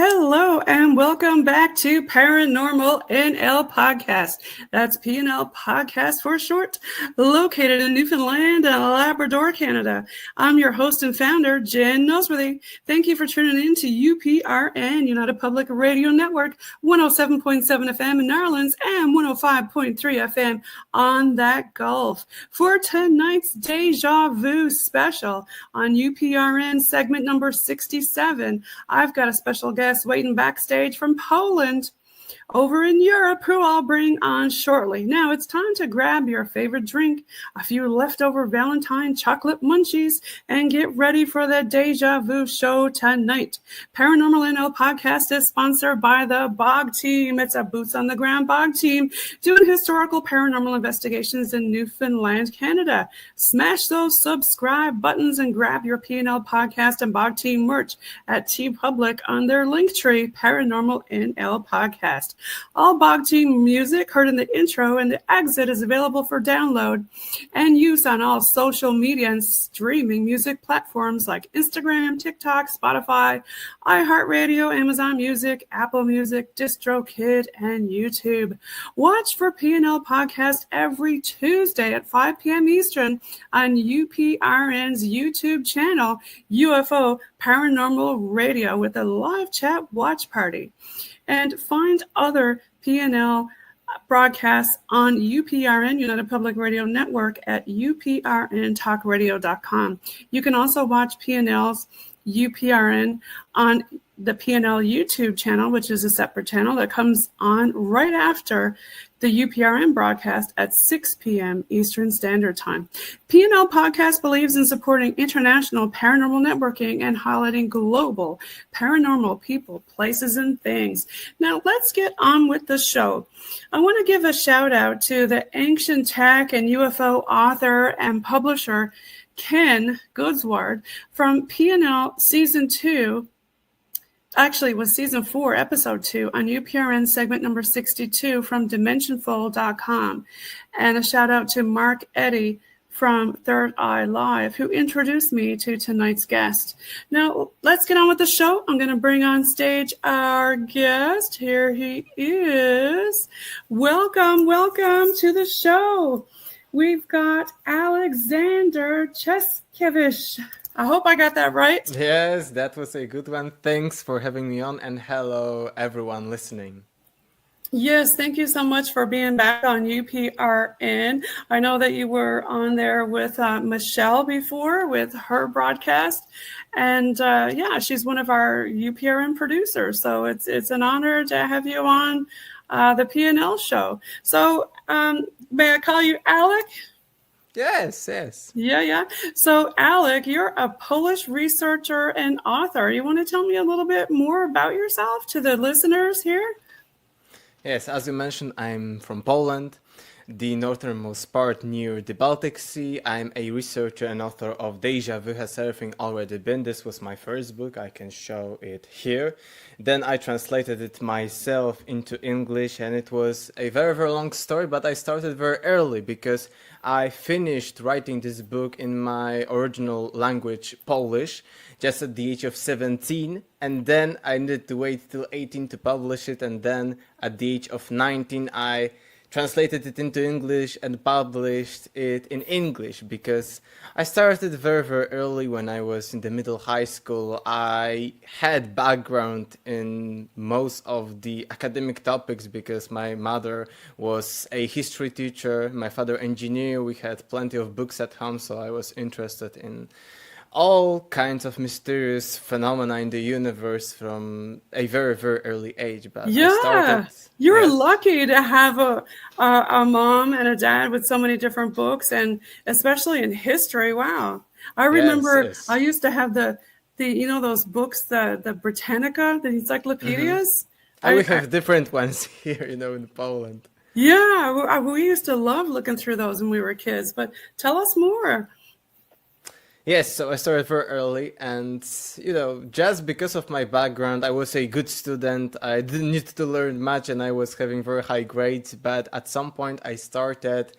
Hello and welcome back to Paranormal NL Podcast. That's PNL Podcast for short, located in Newfoundland and Labrador, Canada. I'm your host and founder, Jen Noseworthy. Thank you for tuning in to UPRN, United Public Radio Network, 107.7 FM in Ireland and 105.3 FM on that Gulf. For tonight's Deja-Vu special on UPRN segment number 67, I've got a special guest waiting backstage from Poland over in Europe, who I'll bring on shortly. Now it's time to grab your favorite drink, a few leftover Valentine chocolate munchies, and get ready for the Deja Vu show tonight. Paranormal NL Podcast is sponsored by the BOG team. It's a boots on the ground BOG team doing historical paranormal investigations in Newfoundland, Canada. Smash those subscribe buttons and grab your PNL Podcast and BOG team merch at TeePublic on their link tree, Paranormal NL Podcast. All BOG team music heard in the intro and the exit is available for download and use on all social media and streaming music platforms like Instagram, TikTok, Spotify, iHeartRadio, Amazon Music, Apple Music, DistroKid, and YouTube. Watch for PNL Podcast every Tuesday at 5 p.m. Eastern on UPRN's YouTube channel, UFO Paranormal Radio, with a live chat watch party. And find other PNL broadcasts on UPRN, United Public Radio Network, at uprntalkradio.com. You can also watch PNL's UPRN on the PNL YouTube channel, which is a separate channel that comes on right after the UPRN broadcast at 6 p.m. Eastern Standard Time. PNL Podcast believes in supporting international paranormal networking and highlighting global paranormal people, places, and things. Now, let's get on with the show. I want to give a shout out to the ancient tech and UFO author and publisher Ken Goodsward from PNL Season 2. Actually, it was Season 4, Episode 2 on UPRN segment number 62 from DimensionFull.com. And a shout out to Mark Eddy from Third Eye Live, who introduced me to tonight's guest. Now, let's get on with the show. I'm going to bring on stage our guest. Here he is. Welcome to the show. We've got Aleksander Czeszkiewicz. I hope I got that right. Yes, that was a good one. Thanks for having me on, and hello everyone listening. Yes, thank you so much for being back on UPRN. I know that you were on there with Michelle before with her broadcast, and she's one of our UPRN producers. So it's an honor to have you on the PNL show. So may I call you Alek? Yes. Yeah. So, Alek, you're a Polish researcher and author. You want to tell me a little bit more about yourself to the listeners here? Yes, as you mentioned, I'm from Poland, the northernmost part near the Baltic Sea. I'm a researcher and author of Deja-Vu. Has everything already been? This was my first book. I can show it here. Then I translated it myself into English, and it was a very, very long story, but I started very early because I finished writing this book in my original language, Polish, just at the age of 17, and then I needed to wait till 18 to publish it, and then at the age of 19 I translated it into English and published it in English because I started very, very early when I was in the middle high school. I had background in most of the academic topics because my mother was a history teacher, my father engineer. We had plenty of books at home, so I was interested in all kinds of mysterious phenomena in the universe from a very, very early age. But you're lucky to have a mom and a dad with so many different books, and especially in history. Wow. I remember I used to have the those books, the Britannica, the encyclopedias. Mm-hmm. We have different ones here, in Poland. Yeah, we used to love looking through those when we were kids, but tell us more. Yes, so I started very early, and just because of my background, I was a good student. I didn't need to learn much, and I was having very high grades. But at some point, I started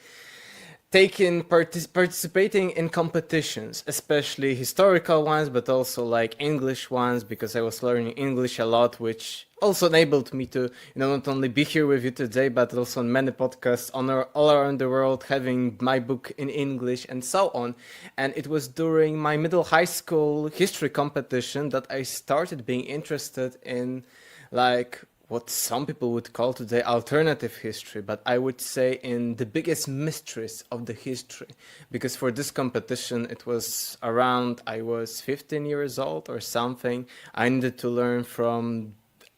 participating in competitions, especially historical ones, but also like English ones, because I was learning English a lot, which also enabled me to, not only be here with you today, but also on many podcasts all around the world, having my book in English and so on. And it was during my middle high school history competition that I started being interested in like what some people would call today alternative history, but I would say in the biggest mysteries of the history. Because for this competition, it was around, I was 15 years old or something. I needed to learn from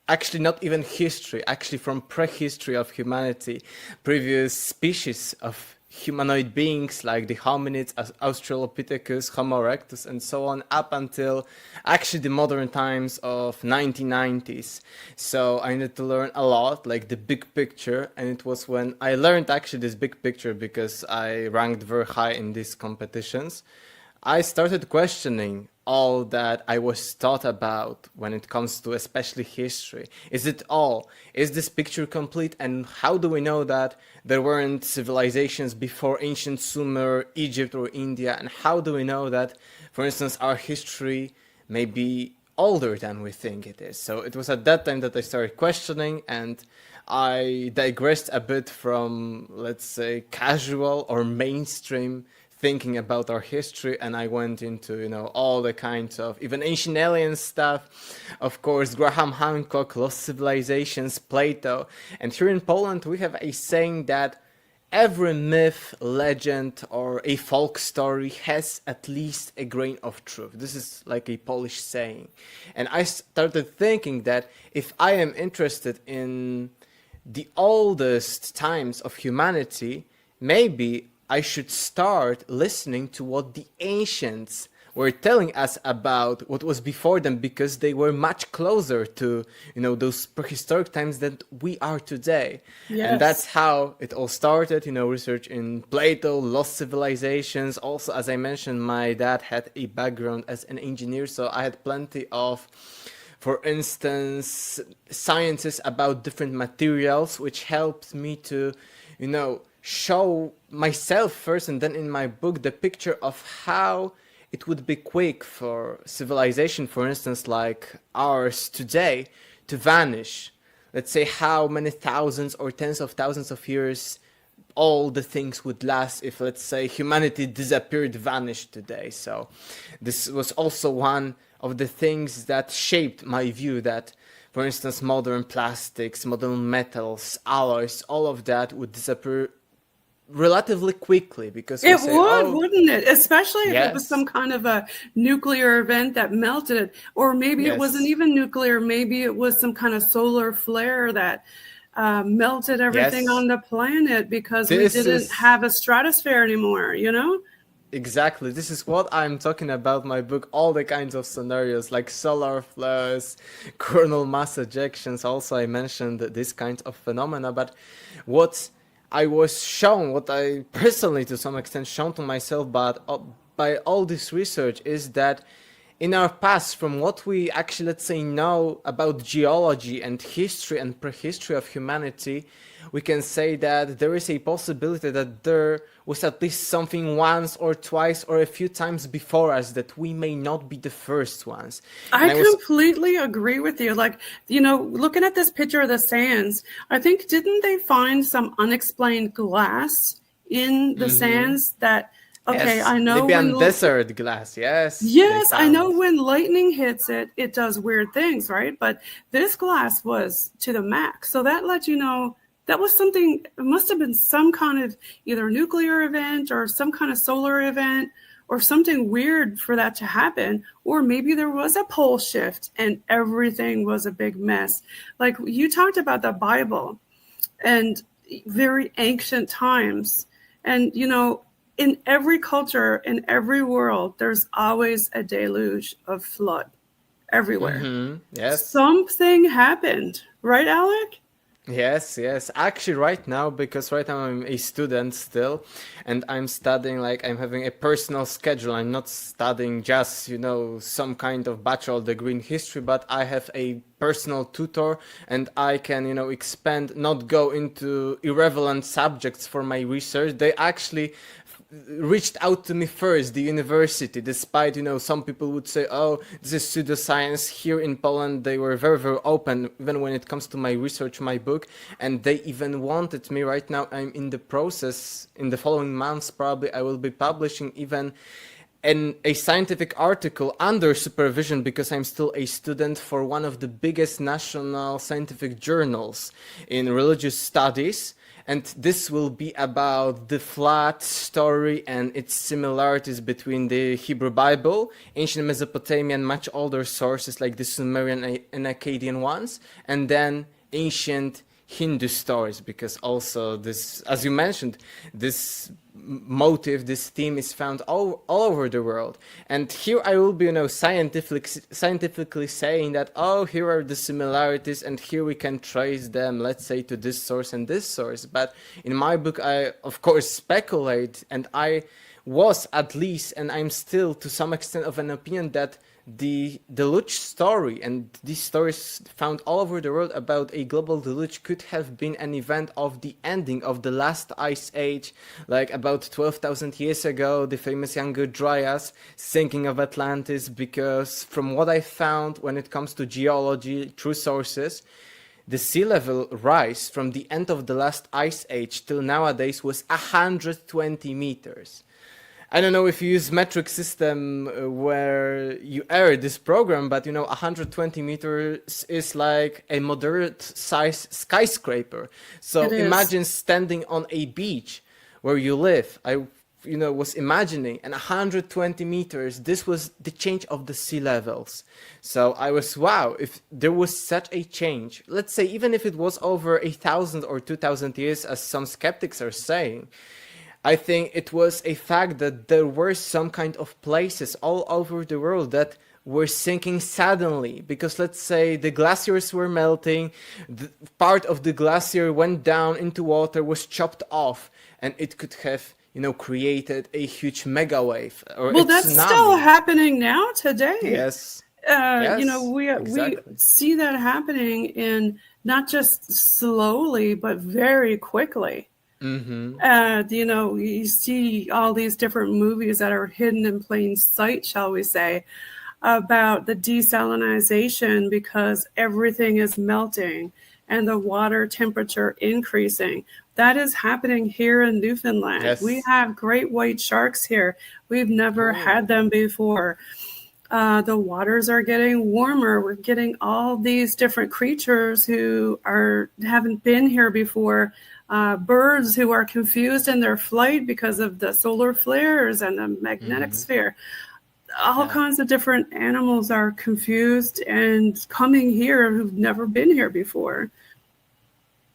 actually not even history, actually from prehistory of humanity, previous species of humanoid beings like the hominids, Australopithecus, Homo erectus, and so on, up until actually the modern times of 1990s. So I needed to learn a lot, like the big picture, and it was when I learned actually this big picture, because I ranked very high in these competitions, I started questioning all that I was taught about when it comes to especially history. Is it all? Is this picture complete? And how do we know that there weren't civilizations before ancient Sumer, Egypt, or India? And how do we know that, for instance, our history may be older than we think it is? So it was at that time that I started questioning, and I digressed a bit from, let's say, casual or mainstream thinking about our history, and I went into, all the kinds of even ancient alien stuff, of course, Graham Hancock, Lost Civilizations, Plato. And here in Poland, we have a saying that every myth, legend, or a folk story has at least a grain of truth. This is like a Polish saying. And I started thinking that if I am interested in the oldest times of humanity, maybe I should start listening to what the ancients were telling us about what was before them, because they were much closer to, those prehistoric times than we are today. Yes. And that's how it all started, research in Plato, lost civilizations. Also, as I mentioned, my dad had a background as an engineer, so I had plenty of, for instance, sciences about different materials, which helped me to, show myself first, and then in my book, the picture of how it would be quick for civilization, for instance, like ours today, to vanish. Let's say how many thousands or tens of thousands of years all the things would last if, let's say, humanity disappeared, vanished today. So this was also one of the things that shaped my view that, for instance, modern plastics, modern metals, alloys, all of that would disappear relatively quickly, because it would, wouldn't it? Especially if it was Yes. some kind of a nuclear event that melted it, or maybe it wasn't even nuclear. Maybe it was some kind of solar flare that melted everything on the planet, because we didn't have a stratosphere anymore, Exactly. This is what I'm talking about in my book, all the kinds of scenarios like solar flares, coronal mass ejections. Also, I mentioned this kind of phenomena, but what I was shown, what I personally to some extent shown to myself, but by all this research, is that in our past, from what we actually, let's say, know about geology and history and prehistory of humanity, we can say that there is a possibility that there was at least something once or twice or a few times before us, that we may not be the first ones. I completely agree with you. Like, looking at this picture of the sands, I think, didn't they find some unexplained glass in the sands that, okay, yes, I know Libyan desert glass, yes. Yes, I know when lightning hits it, it does weird things, right? But this glass was to the max. So that let you know that was something, it must have been some kind of either nuclear event or some kind of solar event or something weird for that to happen. Or maybe there was a pole shift and everything was a big mess. Like you talked about the Bible and very ancient times. And, in every culture, in every world, there's always a deluge of flood everywhere. Mm-hmm. Yes. Something happened, right, Alek? Yes. Actually, right now, because right now I'm a student still, and I'm studying, like, I'm having a personal schedule. I'm not studying just, some kind of bachelor degree in history, but I have a personal tutor, and I can, not go into irrelevant subjects for my research. They actually reached out to me first, the university, despite, some people would say, oh, this is pseudoscience. Here in Poland, they were very, very open, even when it comes to my research, my book, and they even wanted me. Right now, I'm in the process, in the following months, probably, I will be publishing even a scientific article under supervision, because I'm still a student, for one of the biggest national scientific journals in religious studies. And this will be about the flood story and its similarities between the Hebrew Bible, ancient Mesopotamian, much older sources like the Sumerian and Akkadian ones, and then ancient Hindu stories, because also this, as you mentioned, this motive, this theme is found all over the world. And here I will be, scientifically saying that, oh, here are the similarities and here we can trace them, let's say, to this source and this source. But in my book, I, of course, speculate, and I was at least, and I'm still to some extent of an opinion that the deluge story and these stories found all over the world about a global deluge could have been an event of the ending of the last ice age, like about 12,000 years ago, the famous Younger Dryas sinking of Atlantis, because from what I found when it comes to geology, true sources, the sea level rise from the end of the last ice age till nowadays was 120 meters. I don't know if you use metric system where you air this program, but 120 meters is like a moderate size skyscraper. So imagine standing on a beach where you live. I was imagining, and 120 meters, this was the change of the sea levels. So I was, wow, if there was such a change, let's say even if it was over 1,000 or 2,000 years, as some skeptics are saying, I think it was a fact that there were some kind of places all over the world that were sinking suddenly, because let's say the glaciers were melting, part of the glacier went down into water, was chopped off, and it could have, created a huge mega wave or well, that's tsunami. Still happening now today. Yes. We see that happening in not just slowly, but very quickly. Mm-hmm. You see all these different movies that are hidden in plain sight, shall we say, about the desalinization, because everything is melting and the water temperature increasing. That is happening here in Newfoundland. Yes. We have great white sharks here. We've never had them before. The waters are getting warmer. We're getting all these different creatures who haven't been here before. Birds who are confused in their flight because of the solar flares and the magnetic sphere. All kinds of different animals are confused and coming here who've never been here before.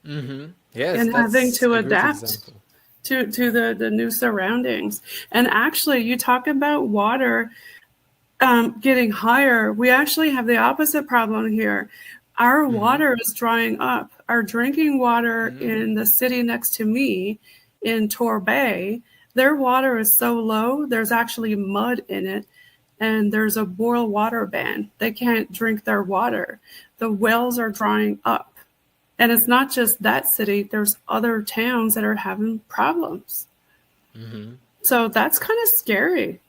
Mm-hmm. Yes, and having to adapt to the new surroundings. And actually, you talk about water getting higher. We actually have the opposite problem here. Our water is drying up. Our drinking water in the city next to me in Torbay, their water is so low, there's actually mud in it, and there's a boil water ban. They can't drink their water. The wells are drying up. And it's not just that city. There's other towns that are having problems. So that's kind of scary.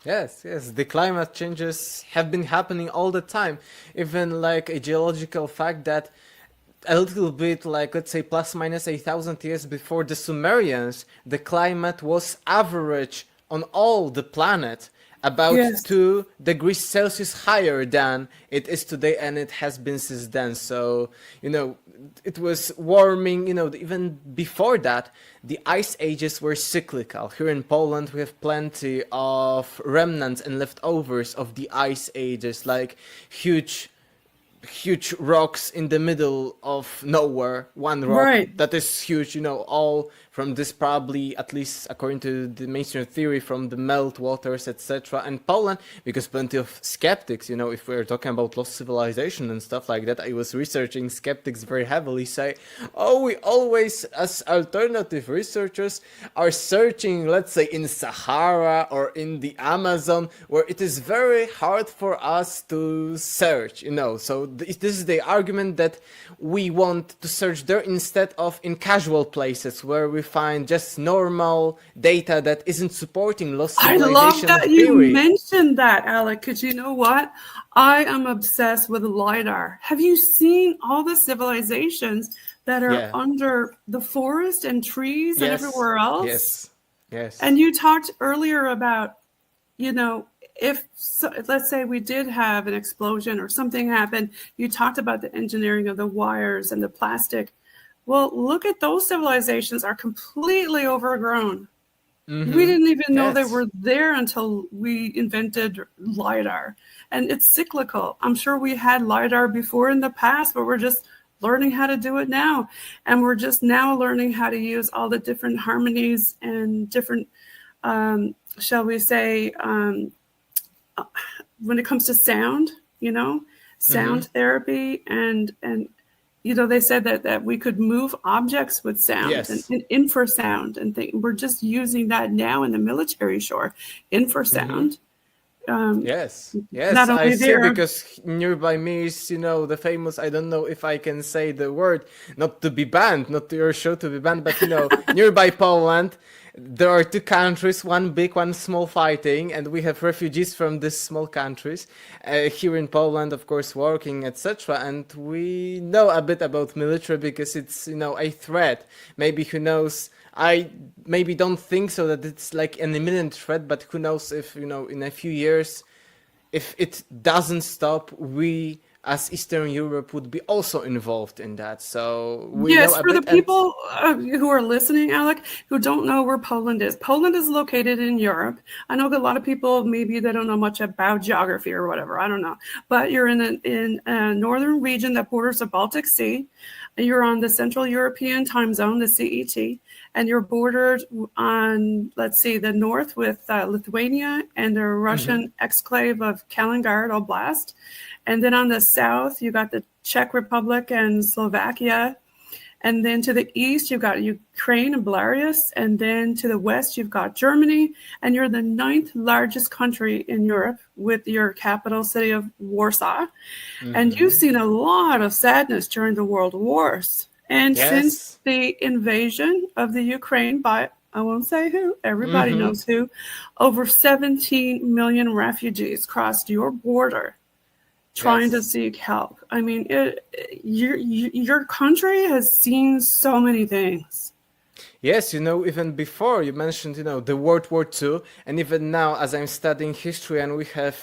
Yes, the climate changes have been happening all the time. Even like a geological fact that a little bit like, let's say, plus minus 1,000 years before the Sumerians, the climate was average on all the planet about 2 degrees Celsius higher than it is today, and it has been since then. So, it was warming, even before that, the ice ages were cyclical. Here in Poland, we have plenty of remnants and leftovers of the ice ages, like huge rocks in the middle of nowhere. One rock that is huge, all from this, probably, at least according to the mainstream theory, from the melt waters, etc. And Poland, because plenty of skeptics, if we're talking about lost civilization and stuff like that, I was researching, skeptics very heavily say, we always, as alternative researchers, are searching, let's say, in Sahara or in the Amazon, where it is very hard for us to search, so this is the argument that we want to search there instead of in casual places where we find just normal data that isn't supporting lost I civilization love that theory. you mentioned that, Alek, because you know what? I am obsessed with LiDAR. Have you seen all the civilizations that are under the forest and trees and everywhere else? Yes. And you talked earlier about, if let's say we did have an explosion or something happened, you talked about the engineering of the wires and the plastic. Well, look at those civilizations are completely overgrown. Mm-hmm. We didn't even know they were there until we invented LiDAR. And it's cyclical. I'm sure we had LiDAR before in the past, but we're just learning how to do it now. And we're just now learning how to use all the different harmonies and different, shall we say, when it comes to sound, sound therapy and they said that we could move objects with sound and infrasound and we're just using that now in the military shore, infrasound. Yes, I see, because nearby me is, the famous, I don't know if I can say the word, not to be banned, not to your show to be banned, but, nearby Poland, there are two countries, one big, one small fighting, and we have refugees from these small countries here in Poland, of course, working, etc. And we know a bit about military because it's, a threat. Maybe, who knows, I maybe don't think so that it's like an imminent threat, but who knows if, in a few years, if it doesn't stop, we as Eastern Europe would be also involved in that. So we know a for bit. The people who are listening, Alek, who don't know where Poland is. Poland is located in Europe. I know that a lot of people, maybe they don't know much about geography or whatever. I don't know. But you're in a northern region that borders the Baltic Sea. You're on the Central European time zone, the CET, and you're bordered on, the north with Lithuania and the Russian exclave of Kaliningrad Oblast. And then on the south, you got the Czech Republic and Slovakia. And then to the east, you've got Ukraine and Belarus. And then to the west, you've got Germany. And you're the 9th largest country in Europe with your capital city of Warsaw. Mm-hmm. And you've seen a lot of sadness during the world wars. And since the invasion of the Ukraine by, I won't say who, everybody knows who, over 17 million refugees crossed your border trying to seek help. I mean, your country has seen so many things. Yes, even before you mentioned, the World War II, and even now as I'm studying history and we have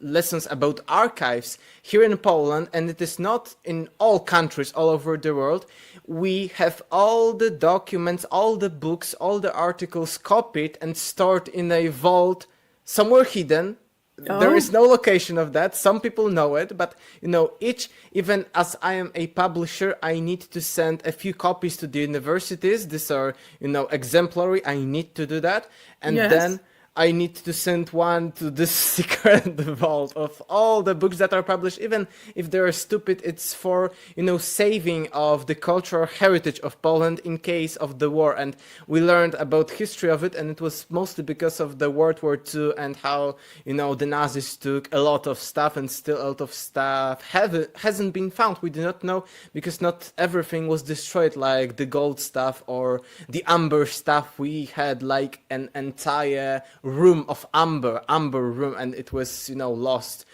lessons about archives here in Poland, and it is not in all countries all over the world, we have all the documents, all the books, all the articles copied and stored in a vault somewhere hidden. There is no location of that. Some people know it, but even as I am a publisher, I need to send a few copies to the universities. These are, exemplary. I need to do that. And then I need to send one to this secret vault of all the books that are published. Even if they are stupid, it's for, saving of the cultural heritage of Poland in case of the war. And we learned about history of it, and it was mostly because of the World War II and how, the Nazis took a lot of stuff, and still a lot of stuff hasn't been found. We do not know because not everything was destroyed, like the gold stuff or the amber stuff. We had like an entire room of amber room, and it was lost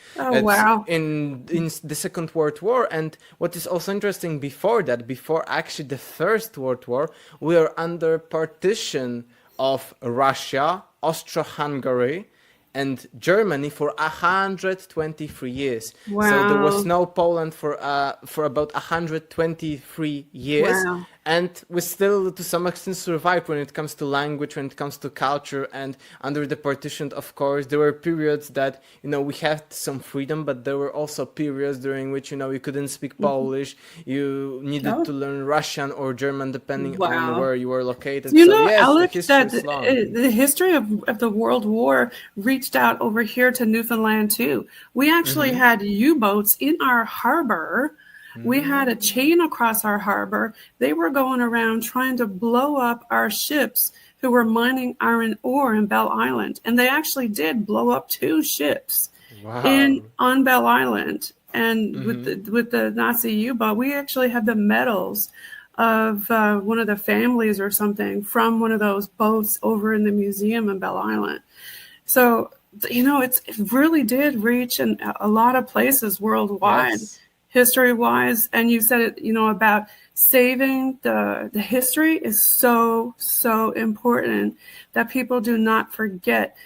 in the Second World War. And what is also interesting, before actually the First World War, we are under partition of Russia, Austro-Hungary and Germany for 123 years. Wow. So there was no Poland for about 123 years. Wow. And we still, to some extent, survived when it comes to language, when it comes to culture. And under the partition, of course, there were periods that, we had some freedom, but there were also periods during which, you couldn't speak Polish. You needed to learn Russian or German, depending on where you were located. Alek, that the history of the World War reached out over here to Newfoundland, too. We actually had U-boats in our harbor. We had a chain across our harbor. They were going around trying to blow up our ships who were mining iron ore in Bell Island. And they actually did blow up 2 ships on Bell Island. And with the Nazi U-boat, we actually have the medals of one of the families or something from one of those boats over in the museum in Belle Island. So, it really did reach in a lot of places worldwide, Yes. history-wise. And you said it, about saving the history is so, so important that people do not forget.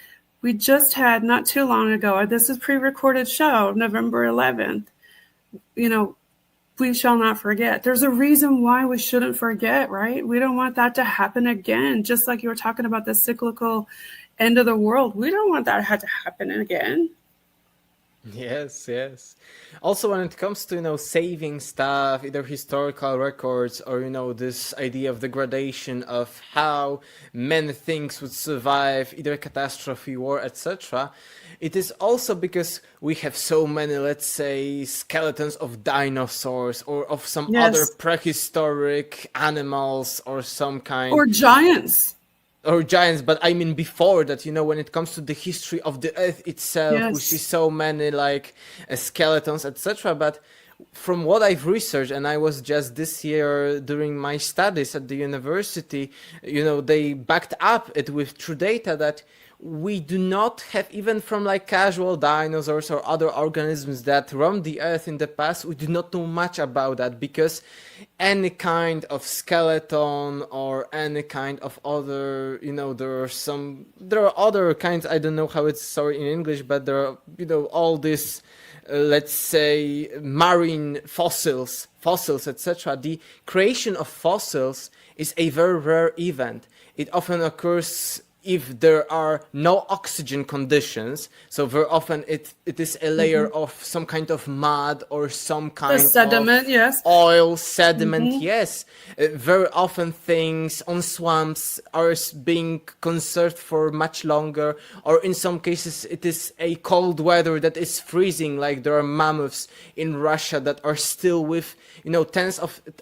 We just had, not too long ago, this is pre-recorded show, November 11th, we shall not forget. There's a reason why we shouldn't forget, right? We don't want that to happen again. Just like you were talking about the cyclical end of the world. We don't want that to happen again. Yes, yes. Also, when it comes to, saving stuff, either historical records or, this idea of degradation of how many things would survive, either catastrophe, war, etc., it is also because we have so many, let's say, skeletons of dinosaurs or of some other prehistoric animals or some kind. Or giants. Or giants, but I mean before that, when it comes to the history of the earth itself, we see so many skeletons, etc. But from what I've researched, and I was just this year during my studies at the university, they backed up it with true data that we do not have, even from casual dinosaurs or other organisms that roamed the earth in the past, we do not know much about that, because any kind of skeleton or any kind of other, there are other kinds, I don't know how it's sorry in English, but there are, all this, let's say, marine fossils, etc. The creation of fossils is a very rare event. It often occurs if there are no oxygen conditions, so very often it is a layer of some kind of mud or some kind of sediment, oil, sediment, yes. Very often things on swamps are being conserved for much longer, or in some cases it is a cold weather that is freezing, like there are mammoths in Russia that are still with,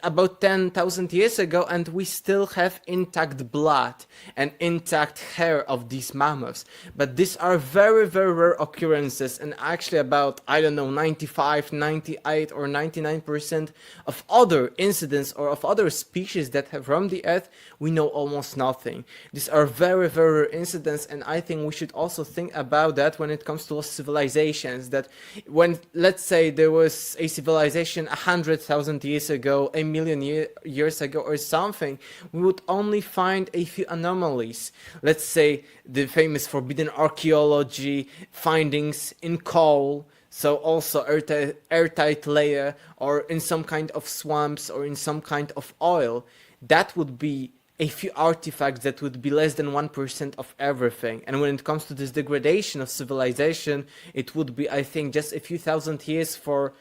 about 10,000 years ago, and we still have intact blood and intact hair of these mammoths. But these are very, very rare occurrences, and actually about, 95, 98 or 99% of other incidents or of other species that have roamed the earth, we know almost nothing. These are very, very rare incidents, and I think we should also think about that when it comes to lost civilizations, that when, let's say, there was a civilization 100,000 years ago, a million years ago or something, we would only find a few anomalies. Let's say the famous forbidden archaeology findings in coal, so also airtight layer, or in some kind of swamps or in some kind of oil. That would be a few artifacts that would be less than 1% of everything. And when it comes to this degradation of civilization, it would be, I think, just a few thousand years for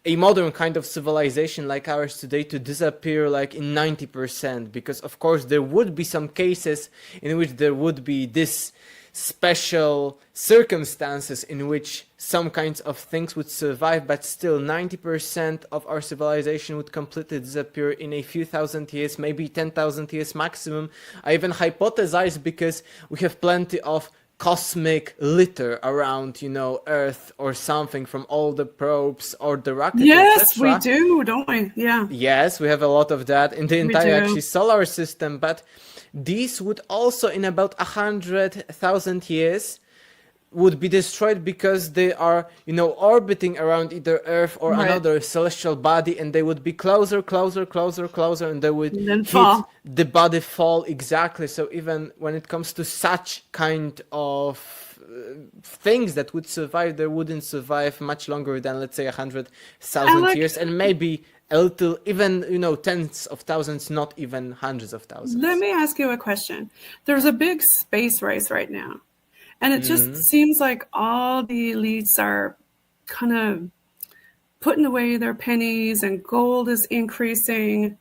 a modern kind of civilization like ours today to disappear in 90%, because of course there would be some cases in which there would be this special circumstances in which some kinds of things would survive, but still 90% of our civilization would completely disappear in a few thousand years, maybe 10,000 years maximum. I even hypothesize, because we have plenty of cosmic litter around, Earth or something from all the probes or the rockets. Yes, we do, don't we? Yeah. Yes, we have a lot of that in the entire actually solar system, but these would also in about 100,000 years would be destroyed because they are, orbiting around either Earth or another celestial body, and they would be closer, and they would hit fall. The body fall, exactly. So even when it comes to such kind of things that would survive, they wouldn't survive much longer than, let's say, 100,000 years, and maybe a little, even, tens of thousands, not even hundreds of thousands. Let me ask you a question. There's a big space race right now. And it just seems like all the elites are kind of putting away their pennies, and gold is increasing.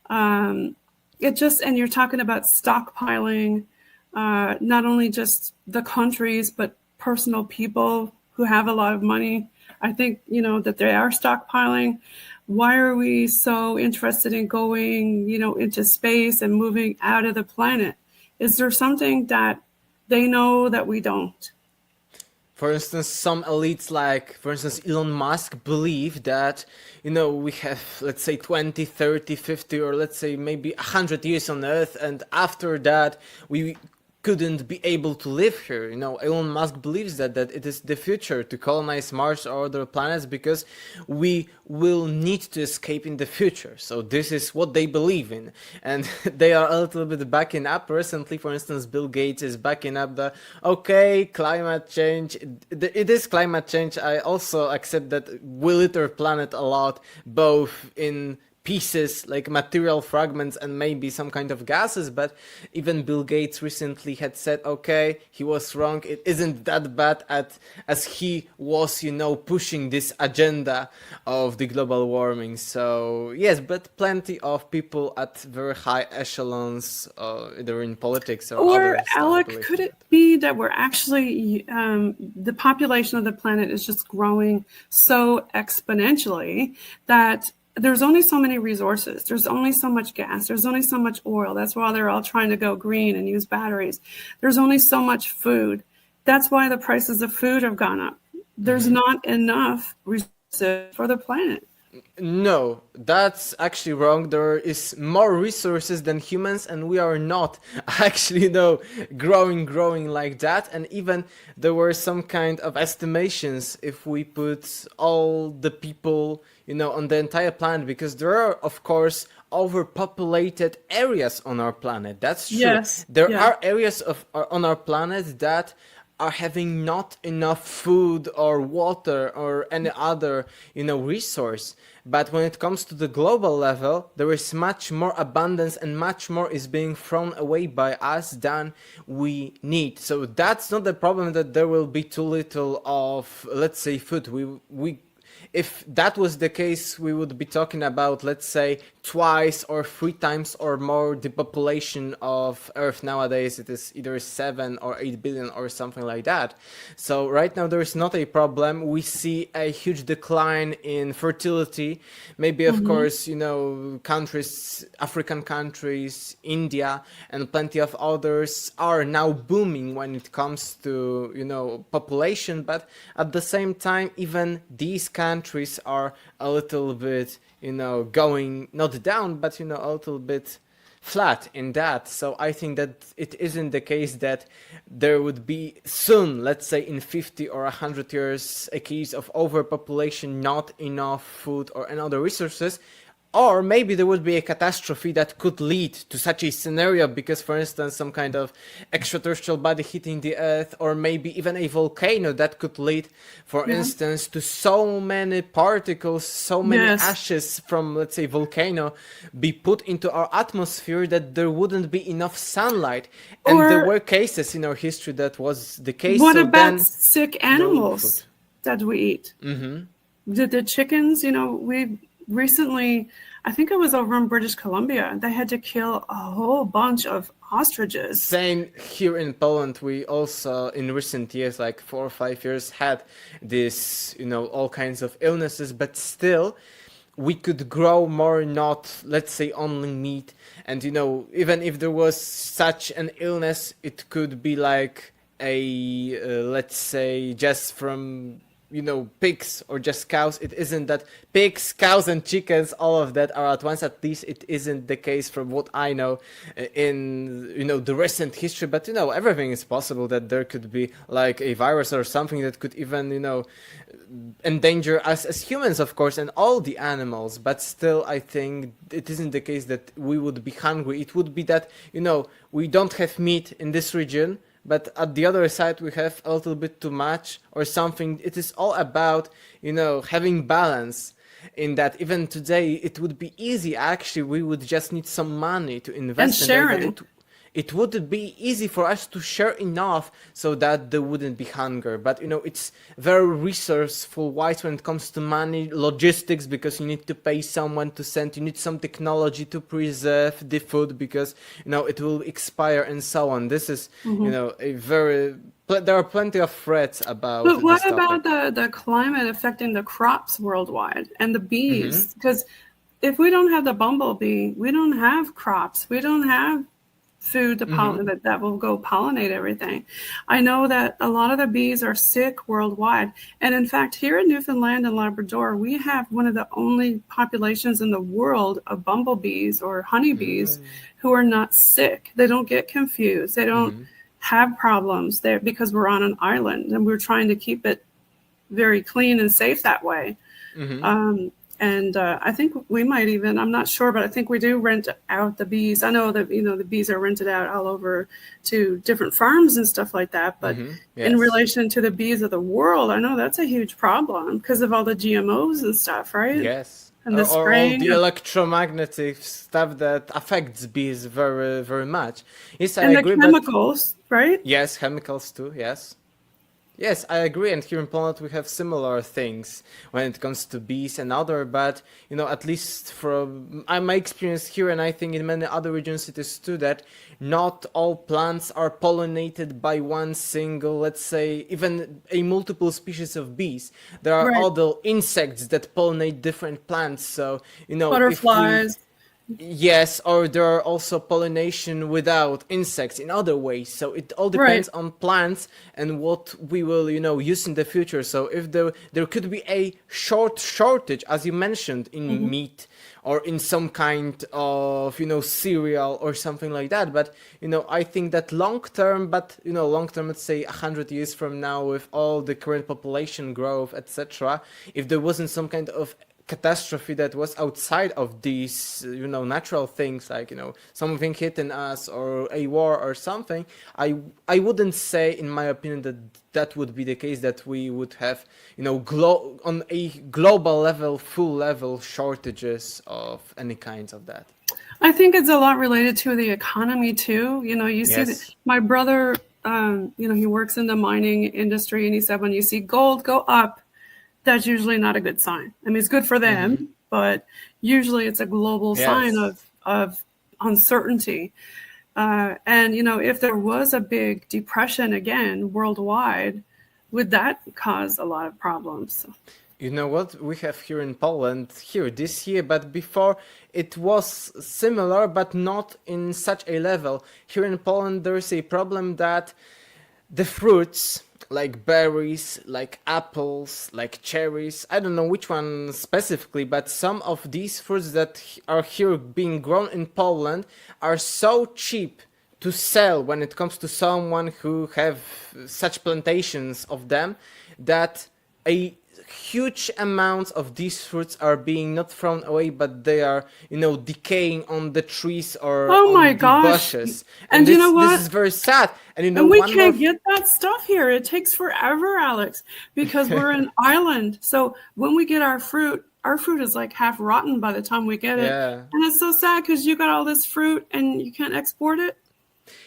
And you're talking about stockpiling, not only just the countries, but personal people who have a lot of money. I think, that they are stockpiling. Why are we so interested in going, into space and moving out of the planet? Is there something that they know that we don't? For instance, some elites like, for instance, Elon Musk believe that, we have, let's say, 20, 30, 50, or let's say maybe 100 years on Earth, and after that, we couldn't be able to live here. Elon Musk believes that it is the future to colonize Mars or other planets because we will need to escape in the future. So this is what they believe in. And they are a little bit backing up. Recently, for instance, Bill Gates is backing up climate change. It is climate change. I also accept that we litter planet a lot, both in pieces like material fragments and maybe some kind of gases, but even Bill Gates recently had said he was wrong, it isn't that bad as he was pushing this agenda of the global warming. So yes, but plenty of people at very high echelons, either in politics or other stuff, Alek, could it be that we're actually the population of the planet is just growing so exponentially that there's only so many resources. There's only so much gas. There's only so much oil. That's why they're all trying to go green and use batteries. There's only so much food. That's why the prices of food have gone up. There's not enough resources for the planet. No, that's actually wrong. There is more resources than humans, and we are not actually, growing like that. And even there were some kind of estimations if we put all the people, on the entire planet, because there are, of course, overpopulated areas on our planet. That's true. Yes. There are areas on our planet that are having not enough food or water or any other, resource. But when it comes to the global level, there is much more abundance and much more is being thrown away by us than we need. So that's not the problem that there will be too little of, let's say, food. If that was the case, we would be talking about, let's say, twice or 3 times or more the population of Earth. Nowadays, it is either 7 or 8 billion or something like that. So right now, there is not a problem. We see a huge decline in fertility. Maybe, of course, countries, African countries, India, and plenty of others are now booming when it comes to, population. But at the same time, even these countries are a little bit, going not down, but, a little bit flat in that. So I think that it isn't the case that there would be soon, let's say in 50 or 100 years, a case of overpopulation, not enough food or any other resources. Or maybe there would be a catastrophe that could lead to such a scenario because, for instance, some kind of extraterrestrial body hitting the Earth, or maybe even a volcano that could lead, for instance, to so many particles, so many ashes from, let's say, volcano be put into our atmosphere that there wouldn't be enough sunlight. And there were cases in our history that was the case. What about sick animals that we eat? The chickens, we recently, I think it was over in British Columbia, they had to kill a whole bunch of ostriches. Same here in Poland. We also, in recent years, like 4 or 5 years, had this, all kinds of illnesses, but still, we could grow more, not, let's say, only meat. And, even if there was such an illness, it could be like let's say, just from pigs or just cows. It isn't that pigs, cows and chickens, all of that are at once. At least it isn't the case from what I know in the recent history. But everything is possible, that there could be like a virus or something that could even endanger us as humans, of course, and all the animals. But still, I think it isn't the case that we would be hungry. It would be that we don't have meat in this region, but at the other side we have a little bit too much or something. It is all about, having balance in that. Even today, it would be easy, actually. We would just need some money to invest and sharing. It would be easy for us to share enough so that there wouldn't be hunger. But, it's very resourceful wise when it comes to money, logistics, because you need to pay someone to send, you need some technology to preserve the food because, it will expire and so on. This is, there are plenty of threats about But what this about topic. the climate affecting the crops worldwide and the bees? Because if we don't have the bumblebee, we don't have crops. We don't have food to that will go pollinate everything. I know that a lot of the bees are sick worldwide. And in fact, here in Newfoundland and Labrador, we have one of the only populations in the world of bumblebees or honeybees who are not sick. They don't get confused. They don't have problems there because we're on an island and we're trying to keep it very clean and safe that way. And I think we might even, I'm not sure, but I think we do rent out the bees. I know that, the bees are rented out all over to different farms and stuff like that. But in relation to the bees of the world, I know that's a huge problem because of all the GMOs and stuff, right? Yes. And the or all the spraying. electromagnetic stuff that affects bees very, very much. Yes, I And the agree. chemicals, right? Yes, chemicals too, yes. Yes, I agree. And here in Poland, we have similar things when it comes to bees and other. But, at least from my experience here, and I think in many other regions it is too, that not all plants are pollinated by one single, let's say, even a multiple species of bees. There are other insects that pollinate different plants. So, Butterflies. Yes, or there are also pollination without insects in other ways. So it all depends on plants and what we will, use in the future. So if there could be a shortage, as you mentioned, in meat or in some kind of, cereal or something like that. But, I think that long term, let's say 100 years from now, with all the current population growth, etc., if there wasn't some kind of catastrophe that was outside of these natural things, like something hitting us or a war or something, I wouldn't say, in my opinion, that would be the case, that we would have on a global level, full level shortages of any kinds of that. I think it's a lot related to the economy too. You see my brother, he works in the mining industry, and he said when you see gold go up, that's usually not a good sign. I mean, it's good for them, but usually it's a global sign of uncertainty. And, if there was a big depression again worldwide, would that cause a lot of problems? You know what we have here in Poland this year, but before it was similar, but not in such a level. Here in Poland, there is a problem that the fruits, like berries, like apples, like cherries, I don't know which one specifically, but some of these fruits that are here being grown in Poland are so cheap to sell when it comes to someone who have such plantations of them, that a huge amounts of these fruits are being not thrown away, but they are, decaying on the trees or on the bushes. And this, you know what? This is very sad. And we can't get that stuff here. It takes forever, Alex, because we're an island. So when we get our fruit is like half rotten by the time we get it. And it's so sad because you got all this fruit and you can't export it.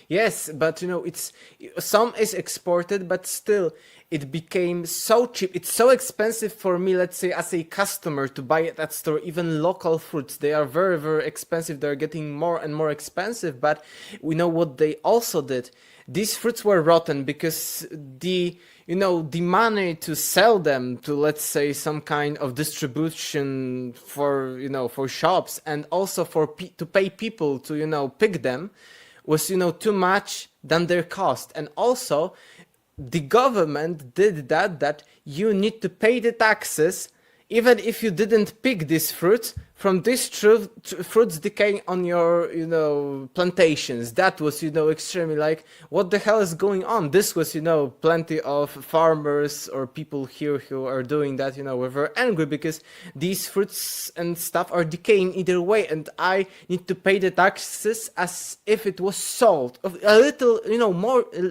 Yes, but it's some is exported, but still it became so cheap. It's so expensive for me, let's say, as a customer to buy at that store. Even local fruits, they are very, very expensive. They're getting more and more expensive. But we know what they also did. These fruits were rotten because the money to sell them to, let's say, some kind of distribution for, for shops, and also to pay people to, pick them, was, too much than their cost. And also the government did that you need to pay the taxes even if you didn't pick these fruits from these fruits decaying on your, plantations. That was, extremely like, what the hell is going on? This was, plenty of farmers or people here who are doing that, were very angry because these fruits and stuff are decaying either way, and I need to pay the taxes as if it was sold. A little,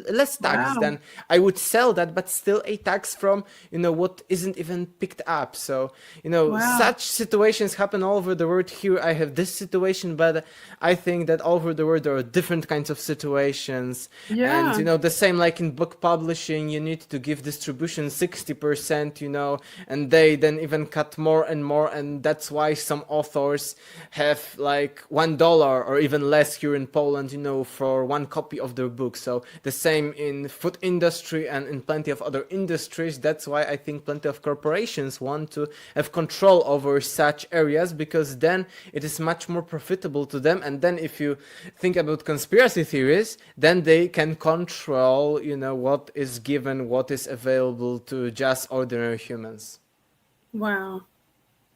less tax than I would sell that, but still a tax from, what isn't even picked up. So, such situations happen all over the world. Here I have this situation, but I think that all over the world there are different kinds of situations. And the same like in book publishing, you need to give distribution 60%, and they then even cut more and more, and that's why some authors have like $1 or even less here in Poland, for one copy of their book. So the same in food industry and in plenty of other industries. That's why I think plenty of corporations want to have control over such areas, because because then it is much more profitable to them. And then if you think about conspiracy theories, then they can control, what is given, what is available to just ordinary humans. Wow.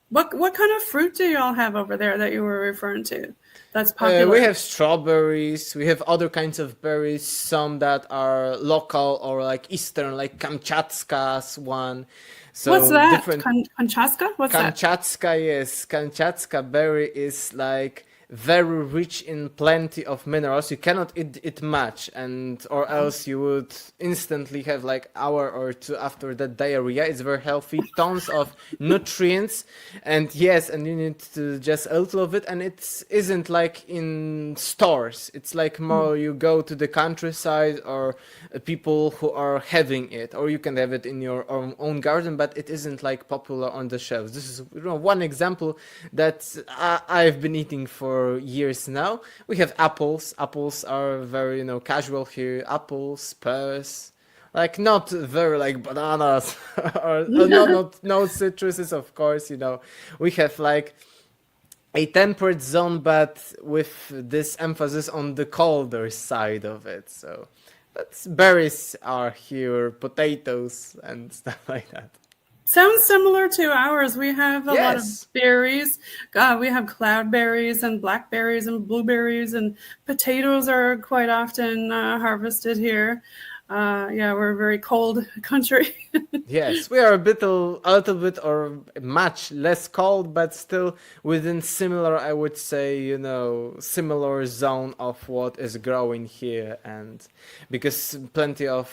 What kind of fruit do y'all have over there that you were referring to? That's popular. We have strawberries. We have other kinds of berries. Some that are local or like Eastern, like Kamchatska's one. So what's that? Different... Kamchatka? What's that? Kamchatka, yes. Kamchatka berry is like very rich in plenty of minerals. You cannot eat it much, or else you would instantly have like hour or two after that diarrhea. It's very healthy, tons of nutrients, and you need to just a little of it, and it isn't like in stores. It's like more you go to the countryside or people who are having it, or you can have it in your own garden, but it isn't like popular on the shelves. This is one example that I've been eating for years now. We have apples. Apples are very, casual here. Apples, pears, like not very like bananas or no citruses, of course. We have like a temperate zone, but with this emphasis on the colder side of it. So, but berries are here, potatoes and stuff like that. Sounds similar to ours. We have a lot of Yes. berries. We have cloudberries and blackberries and blueberries, and potatoes are quite often harvested here. We're a very cold country. Yes, we are a little bit or much less cold, but still within similar, I would say, similar zone of what is growing here. And because plenty of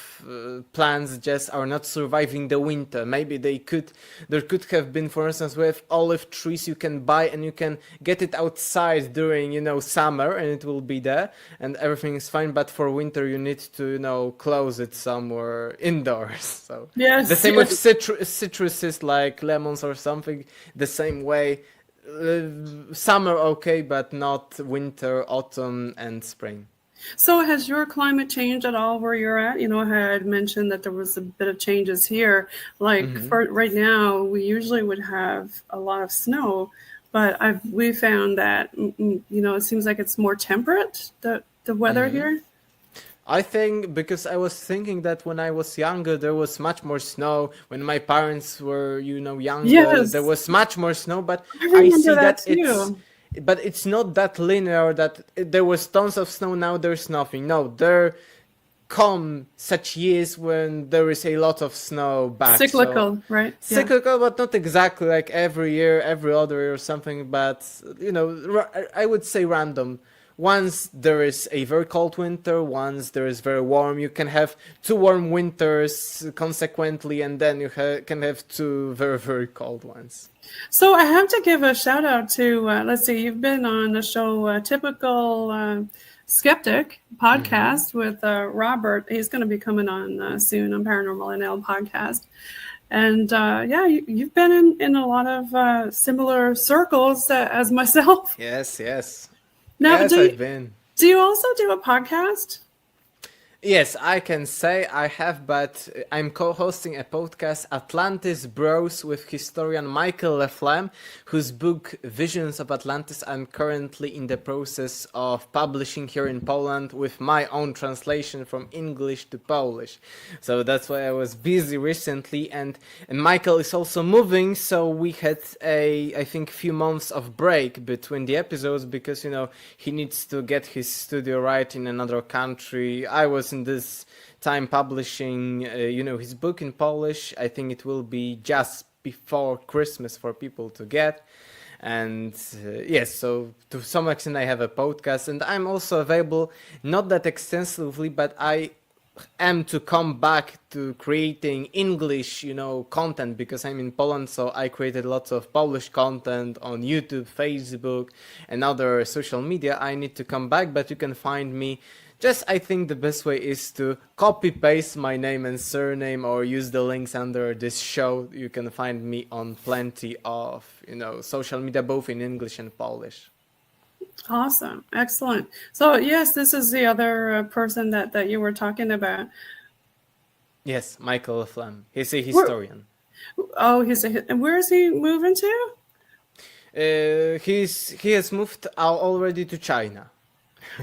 plants just are not surviving the winter. Maybe there could have been, for instance, with olive trees you can buy and you can get it outside during, summer and it will be there and everything is fine. But for winter, you need to, close it somewhere indoors. So Yes. the same with citruses like lemons or something. The same way, summer okay, but not winter, autumn, and spring. So has your climate changed at all where you're at? I had mentioned that there was a bit of changes here. Like for right now, we usually would have a lot of snow, but we found that it seems like it's more temperate, the weather here. I think because I was thinking that when I was younger, there was much more snow. When my parents were, younger, Yes. there was much more snow. But I remember see that that too. it's not that linear that there was tons of snow. Now there's nothing. No, there come such years when there is a lot of snow back. Cyclical, right? Yeah. Cyclical, but not exactly like every year, every other year or something. But I would say random. Once there is a very cold winter, once there is very warm, you can have 2 warm winters consequently, and then you can have 2 very, very cold ones. So I have to give a shout out to, let's see, you've been on the show Typical Skeptic podcast with Robert. He's going to be coming on soon on Paranormal NL podcast. And you've been in a lot of similar circles as myself. Yes. Now, Yes, I've been. do you also do a podcast? Yes, I can say I have, but I'm co-hosting a podcast, Atlantis Bros, with historian Michael Le Flem, whose book Visions of Atlantis I'm currently in the process of publishing here in Poland with my own translation from English to Polish. So that's why I was busy recently, and Michael is also moving, so we had I think few months of break between the episodes because, he needs to get his studio right in another country. I was in this time publishing, his book in Polish. I think it will be just before Christmas for people to get. And yes, so to some extent I have a podcast, and I'm also available, not that extensively, but I am to come back to creating English, content because I'm in Poland, so I created lots of Polish content on YouTube, Facebook, and other social media. I need to come back, but you can find me. Just, I think the best way is to copy-paste my name and surname or use the links under this show. You can find me on plenty of, social media, both in English and Polish. Awesome. Excellent. So, yes, this is the other person that you were talking about. Yes, Michael Le Flem. He's a historian. And where is he moving to? He has moved out already to China.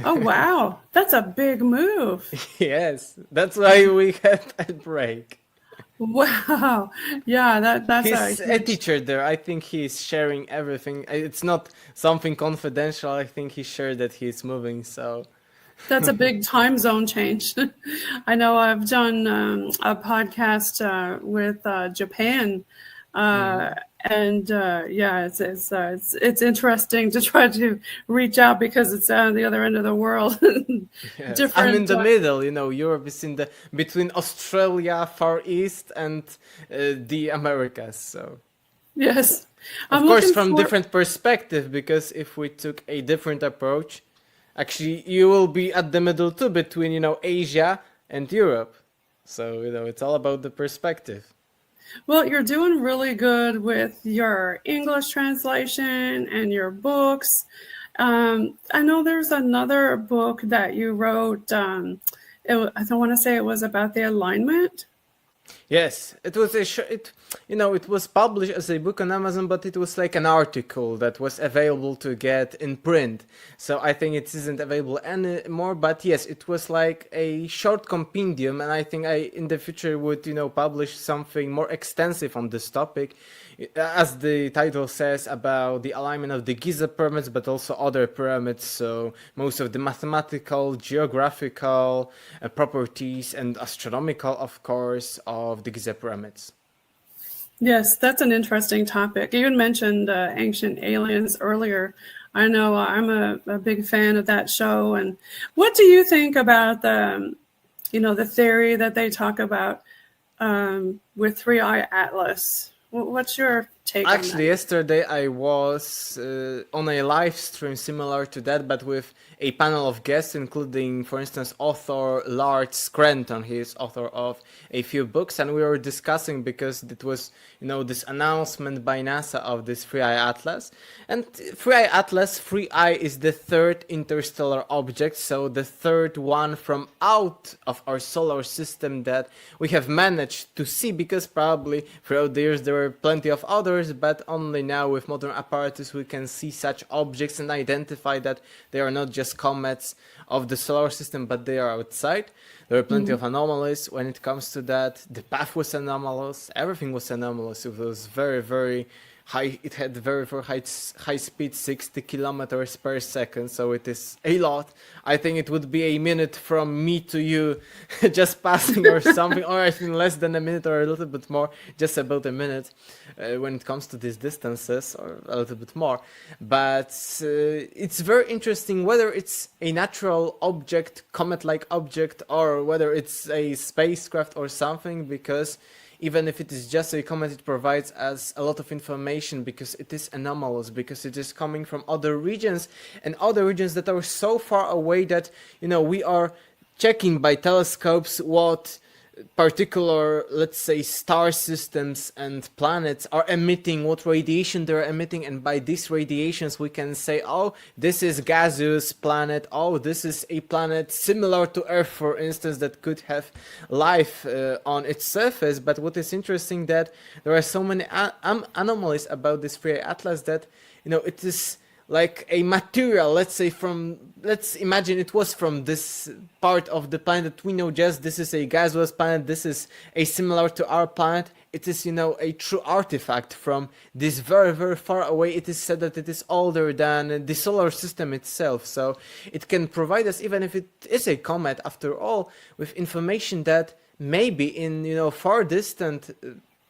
Oh, wow. That's a big move. Yes, that's why we had a break. Wow. Yeah, that's a He's a huge. teacher there. I think he's sharing everything. It's not something confidential. I think he shared that he's moving. So That's a big time zone change. I know I've done a podcast with Japan, uh, and yeah, it's interesting to try to reach out because it's on the other end of the world. yes, I'm in Different. the middle. Europe is in the between Australia, Far East, and the Americas. So Yes, of I'm course, looking from for. different perspective, because if we took a different approach, actually, you will be at the middle too between, Asia and Europe. So, it's all about the perspective. Well, you're doing really good with your English translation and your books. I know there's another book that you wrote. I don't want to say it was about the alignment. Yes, it was it was published as a book on Amazon, but it was like an article that was available to get in print. So I think it isn't available anymore. But yes, it was like a short compendium, and I think I in the future would publish something more extensive on this topic, as the title says, about the alignment of the Giza pyramids, but also other pyramids. So most of the mathematical, geographical properties and astronomical, of course, of the Giza pyramids. Yes, that's an interesting topic. You had mentioned ancient aliens earlier. I know I'm a big fan of that show. And what do you think about the theory that they talk about with Three-Eye Atlas? What's your take on Actually, that? yesterday I was on a live stream similar to that, but with a panel of guests, including, for instance, author Lard Scranton. He is author of a few books, and we were discussing because it was, this announcement by NASA of this Three-Eye Atlas. And Three-Eye Atlas, Three-Eye is the third interstellar object, so the third one from out of our solar system that we have managed to see, because probably throughout the years there were plenty of others, but only now with modern apparatus we can see such objects and identify that they are not just comets of the solar system, but they are outside. There are plenty of anomalies when it comes to that. The path was anomalous, everything was anomalous. It was very, very high. It had very, very high speed, 60 kilometers per second, so it is a lot. I think it would be a minute from me to you just passing or something, or I think less than a minute or a little bit more, just about a minute when it comes to these distances, or a little bit more. But it's very interesting whether it's a natural object, comet-like object, or whether it's a spacecraft or something, because even if it is just a comet, it provides us a lot of information because it is anomalous, because it is coming from other regions, and other regions that are so far away that, we are checking by telescopes what particular, let's say, star systems and planets are emitting, what radiation they're emitting, and by these radiations we can say, oh, this is gaseous planet, oh, this is a planet similar to Earth, for instance, that could have life on its surface. But what is interesting that there are so many anomalies about this Three-Eye Atlas that, it is like a material, let's imagine it was from this part of the planet. We know just this is a gaseous planet, this is a similar to our planet. It is, a true artifact from this very, very far away. It is said that it is older than the solar system itself. So it can provide us, even if it is a comet after all, with information that maybe in, far distant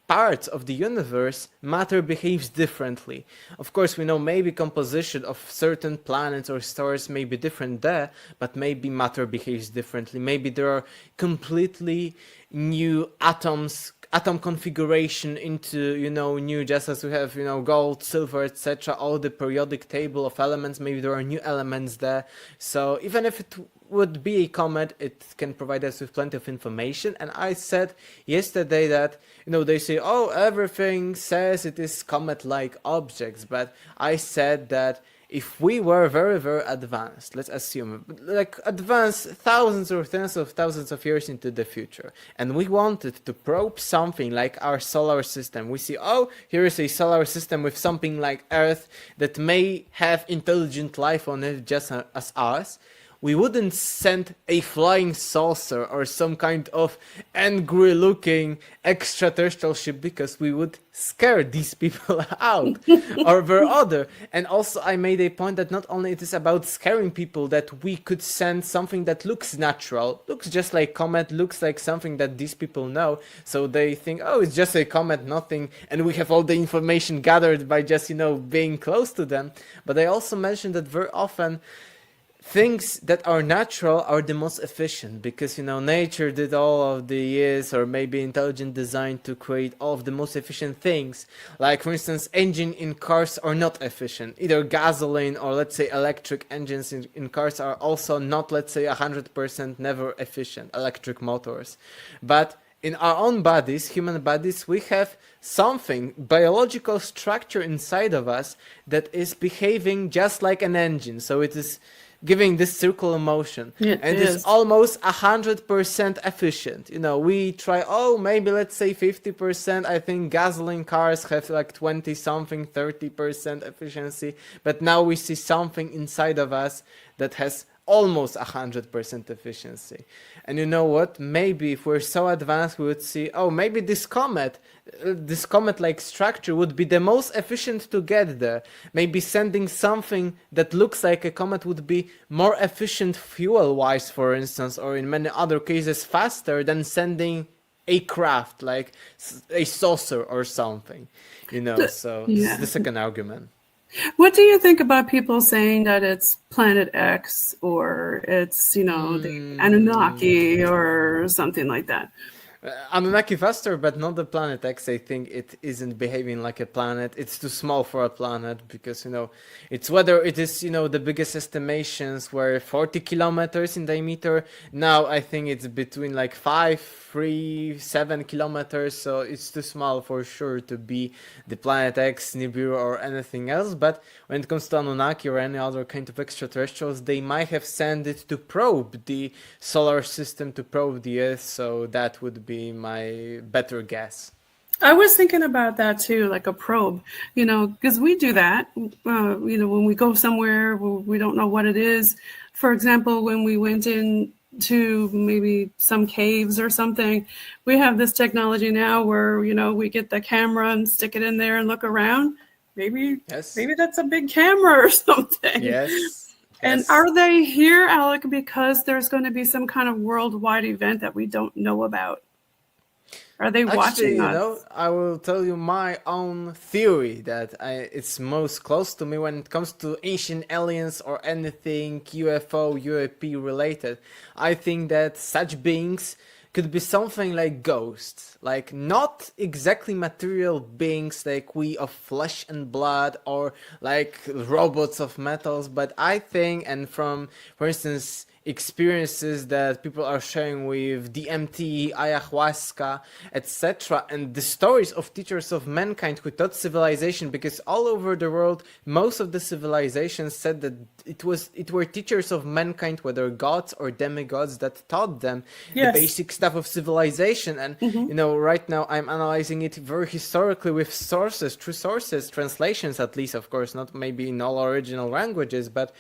parts of the universe, matter behaves differently. Of course, we know maybe composition of certain planets or stars may be different there, but maybe matter behaves differently. Maybe there are completely new atom configuration into, new, just as we have, gold, silver, etc., all the periodic table of elements. Maybe there are new elements there. So even if it would be a comet, it can provide us with plenty of information. And I said yesterday that, they say, oh, everything says it is comet-like objects, but I said that if we were very, very advanced, let's assume, like advanced thousands or tens of thousands of years into the future, and we wanted to probe something like our solar system, we see, oh, here is a solar system with something like Earth that may have intelligent life on it just as us, we wouldn't send a flying saucer or some kind of angry looking extraterrestrial ship, because we would scare these people out or their other. And also I made a point that not only it is about scaring people, that we could send something that looks natural, looks just like comet, looks like something that these people know, so they think, oh, it's just a comet, nothing, and we have all the information gathered by just, being close to them. But I also mentioned that very often things that are natural are the most efficient, because nature did all of the years, or maybe intelligent design, to create all of the most efficient things. Like for instance, engine in cars are not efficient, either gasoline or let's say electric engines in cars are also not, let's say, 100% never efficient, electric motors. But in our own bodies, human bodies, we have something, biological structure inside of us that is behaving just like an engine. So it is giving this circular motion, and it's almost 100% efficient. We try, maybe let's say 50%. I think gasoline cars have like 20 something, 30% efficiency, but now we see something inside of us that has almost 100% efficiency. And you know what? Maybe if we're so advanced, we would see, maybe this comet-like structure would be the most efficient to get there. Maybe sending something that looks like a comet would be more efficient fuel-wise, for instance, or in many other cases faster than sending a craft, like a saucer or something. So this is the second argument. What do you think about people saying that it's Planet X, or it's, the Anunnaki or something like that? Anunnaki faster, but not the Planet X. I think it isn't behaving like a planet. It's too small for a planet, because, it's whether it is, the biggest estimations were 40 kilometers in diameter. Now I think it's between like 5, 3, 7 kilometers. So it's too small for sure to be the Planet X, Nibiru, or anything else. But when it comes to Anunnaki or any other kind of extraterrestrials, they might have sent it to probe the solar system, to probe the Earth. So that would be my better guess. I was thinking about that too, like a probe, because we do that, when we go somewhere, we don't know what it is. For example, when we went in to maybe some caves or something, we have this technology now where, we get the camera and stick it in there and look around. Maybe that's a big camera or something. Yes. And are they here, Alek, because there's going to be some kind of worldwide event that we don't know about? Are they watching us? I will tell you my own theory that it's most close to me when it comes to ancient aliens or anything UFO, UAP related. I think that such beings could be something like ghosts, like not exactly material beings like we of flesh and blood, or like robots of metals, but I think, and from, for instance, experiences that people are sharing with DMT, ayahuasca, etc., and the stories of teachers of mankind who taught civilization, because all over the world most of the civilizations said that it were teachers of mankind, whether gods or demigods, that taught them the basic stuff of civilization. And right now I'm analyzing it very historically with sources, true sources, translations at least, of course, not maybe in all original languages, but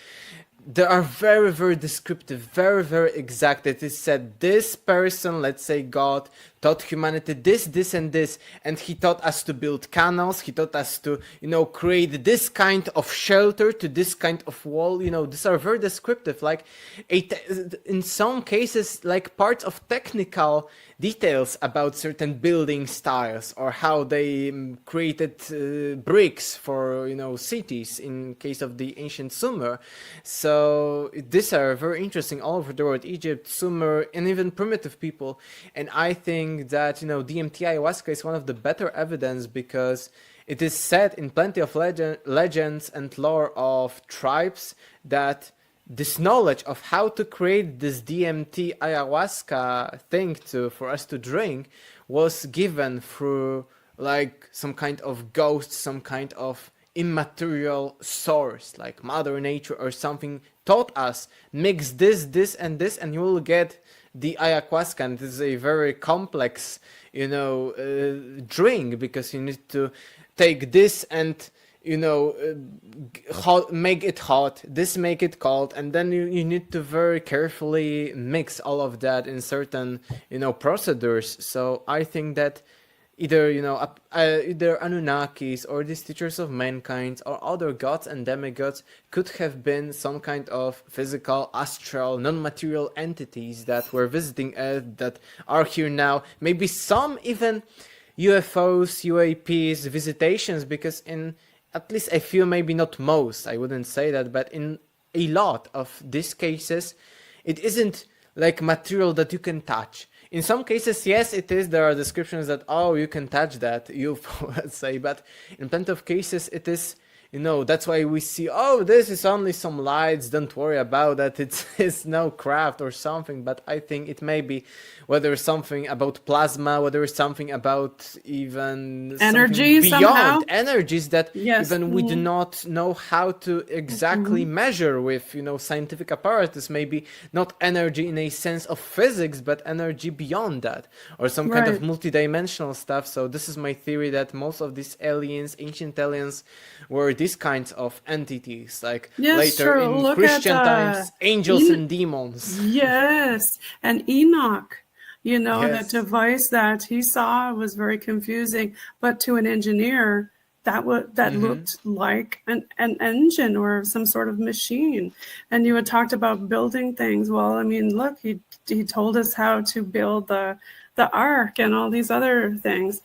they are very, very descriptive, very, very exact. It is said this person, let's say God, taught humanity this, and this, and he taught us to build canals, he taught us to, create this kind of shelter, to this kind of wall. These are very descriptive, like in some cases, like parts of technical details about certain building styles, or how they created bricks for, cities in case of the ancient Sumer. So these are very interesting all over the world, Egypt, Sumer, and even primitive people. And I think that, DMT ayahuasca is one of the better evidence, because it is said in plenty of legends and lore of tribes that this knowledge of how to create this DMT ayahuasca thing for us to drink was given through like some kind of ghost, some kind of immaterial source like Mother Nature or something taught us, mix this and this and you will get the ayahuasca. And this is a very complex drink, because you need to take this and hot, make it hot, this make it cold, and then you need to very carefully mix all of that in certain procedures. So I think that either either Anunnakis or these teachers of mankind or other gods and demigods could have been some kind of physical, astral, non-material entities that were visiting Earth, that are here now. Maybe some even UFOs, UAPs, visitations, because in at least a few, maybe not most, I wouldn't say that, but in a lot of these cases, it isn't like material that you can touch. In some cases, yes, it is. There are descriptions that, oh, you can touch that UFO, let's say. But in plenty of cases, it is, that's why we see, oh, this is only some lights. Don't worry about that. It's no craft or something. But I think it may be whether something about plasma, whether something about even energy beyond somehow. Energies that Yes. even we do not know how to exactly measure with scientific apparatus. Maybe not energy in a sense of physics, but energy beyond that, or some kind of Right. multidimensional stuff. So this is my theory, that most of these aliens, ancient aliens, were these kinds of entities, like Yes, later sure. in Look Christian at, times, angels Eno- and demons. Yes, and Enoch, that Yes. device that he saw was very confusing, but to an engineer, that looked like an engine or some sort of machine. And you had talked about building things. Well, I mean, look, he told us how to build the ark and all these other things.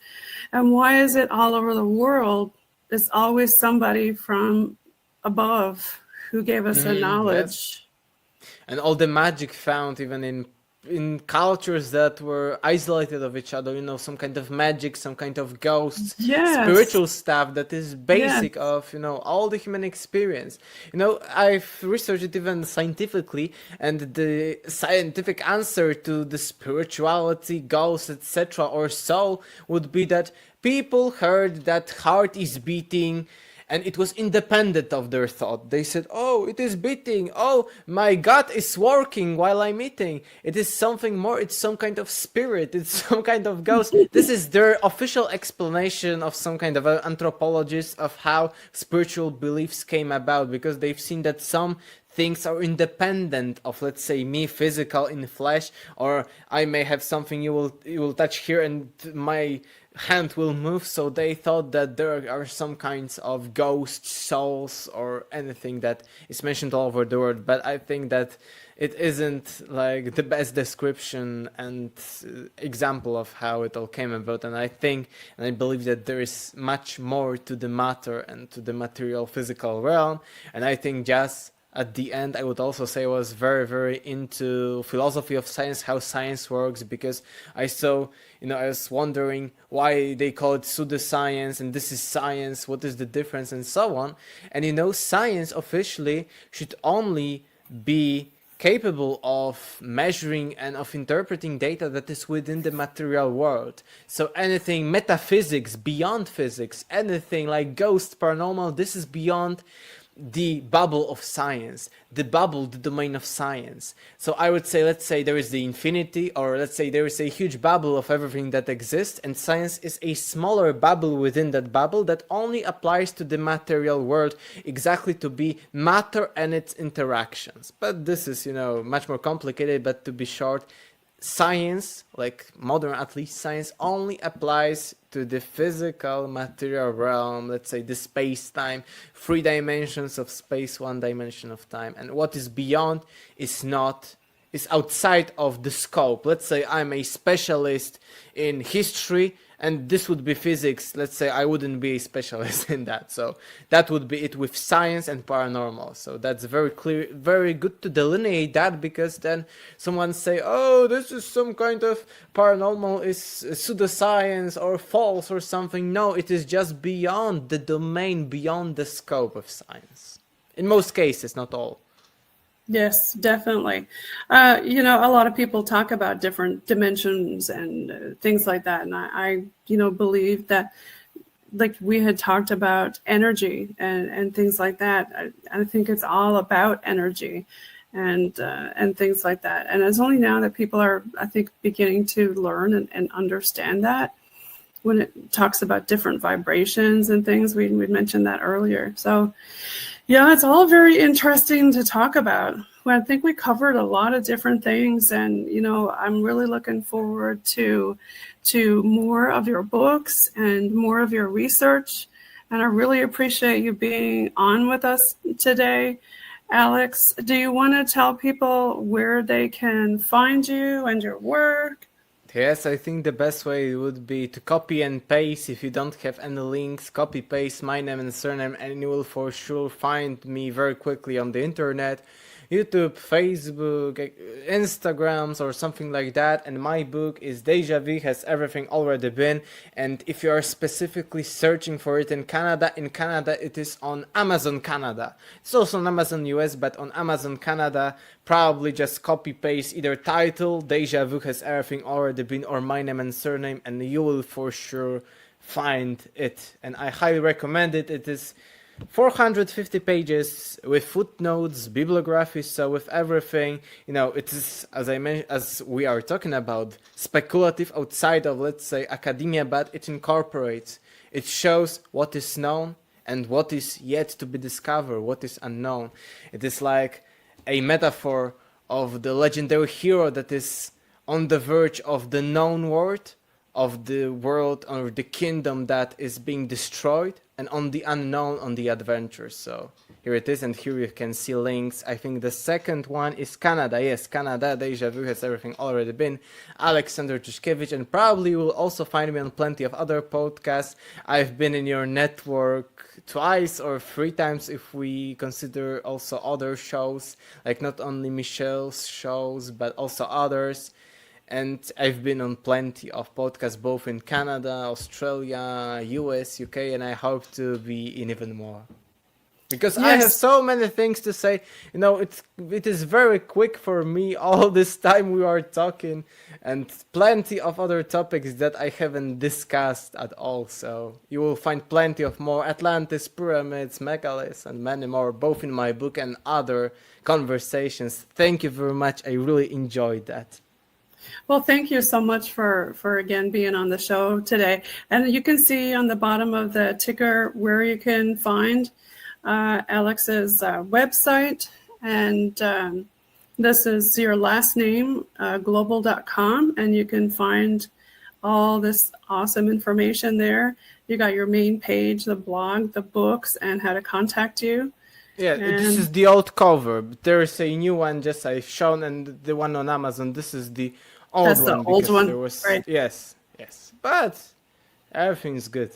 And why is it all over the world? It's always somebody from above who gave us a knowledge. And all the magic found even in cultures that were isolated of each other, some kind of magic, some kind of ghosts, Yes. spiritual stuff that is basic Yes. of all the human experience. I've researched it even scientifically, and the scientific answer to the spirituality, ghosts, etc., or soul would be that people heard that heart is beating, and it was independent of their thought. They said, oh, it is beating. Oh, my gut is working while I'm eating. It is something more. It's some kind of spirit. It's some kind of ghost. This is their official explanation of some kind of anthropologist of how spiritual beliefs came about, because they've seen that some things are independent of, let's say, me, physical in flesh, or I may have something you will touch here and my hand will move. So they thought that there are some kinds of ghost souls or anything that is mentioned all over the world. But I think that it isn't like the best description and example of how it all came about. And I think and I believe that there is much more to the matter and to the material physical realm. And I think just at the end, I would also say I was very, very into philosophy of science, how science works, because I saw, I was wondering why they call it pseudoscience and this is science, what is the difference, and so on. And science officially should only be capable of measuring and of interpreting data that is within the material world. So anything metaphysics, beyond physics, anything like ghost, paranormal, this is beyond the bubble of science, the domain of science. So I would say, let's say there is the infinity, or let's say there is a huge bubble of everything that exists, and science is a smaller bubble within that bubble that only applies to the material world, exactly to be matter and its interactions. But this is, much more complicated, but to be short, science, like modern at least science, only applies to the physical material realm, let's say the space-time, 3 dimensions of space, 1 dimension of time, and what is beyond is outside of the scope. Let's say I'm a specialist in history and this would be physics. Let's say I wouldn't be a specialist in that. So that would be it with science and paranormal. So that's very clear, very good to delineate that, because then someone say, oh, this is some kind of paranormal is pseudoscience or false or something. No, it is just beyond the domain, beyond the scope of science. In most cases, not all. Yes, definitely. A lot of people talk about different dimensions and things like that. And I believe that like we had talked about energy and things like that. I think it's all about energy and things like that. And it's only now that people are, I think, beginning to learn and understand that when it talks about different vibrations and things. We mentioned that earlier. So yeah, it's all very interesting to talk about. Well, I think we covered a lot of different things, and I'm really looking forward to more of your books and more of your research. And I really appreciate you being on with us today. Alex, do you want to tell people where they can find you and your work? Yes, I think the best way would be to copy and paste. If you don't have any links, copy paste my name and surname, and you will for sure find me very quickly on the internet. YouTube, Facebook, Instagrams, or something like that. And my book is Deja-Vu Has Everything Already Been. And if you are specifically searching for it in Canada it is on Amazon Canada. It's also on Amazon US, but on Amazon Canada, probably just copy paste either title, Deja-Vu Has Everything Already Been, or my name and surname, and you will for sure find it. And I highly recommend it. It is 450 pages with footnotes, bibliography, so with everything. It is, as I mentioned, as we are talking about, speculative outside of, let's say, academia, but it incorporates, it shows what is known and what is yet to be discovered, what is unknown. It is like a metaphor of the legendary hero that is on the verge of the known world, of the world or the kingdom that is being destroyed, and on the unknown, on the adventure. So here it is, and here you can see links. I think the second one is Canada. Yes, Canada, Deja-Vu Has Everything Already Been, Aleksander Czeszkiewicz, and probably you will also find me on plenty of other podcasts. I've been in your network twice or 3 times if we consider also other shows, like not only Michelle's shows, but also others. And I've been on plenty of podcasts, both in Canada, Australia, US, UK, and I hope to be in even more. Because yes. I have so many things to say. It is very quick for me all this time we are talking, and plenty of other topics that I haven't discussed at all. So you will find plenty of more Atlantis, pyramids, megaliths, and many more, both in my book and other conversations. Thank you very much. I really enjoyed that. Well, thank you so much for again being on the show today. And you can see on the bottom of the ticker where you can find Alex's website. And this is your last name, global.com. And you can find all this awesome information there. You got your main page, the blog, the books, and how to contact you. Yeah, this is the old cover. There is a new one just I've shown, and the one on Amazon. This is the old That's one. The old one, there was, right? Yes. But everything's good.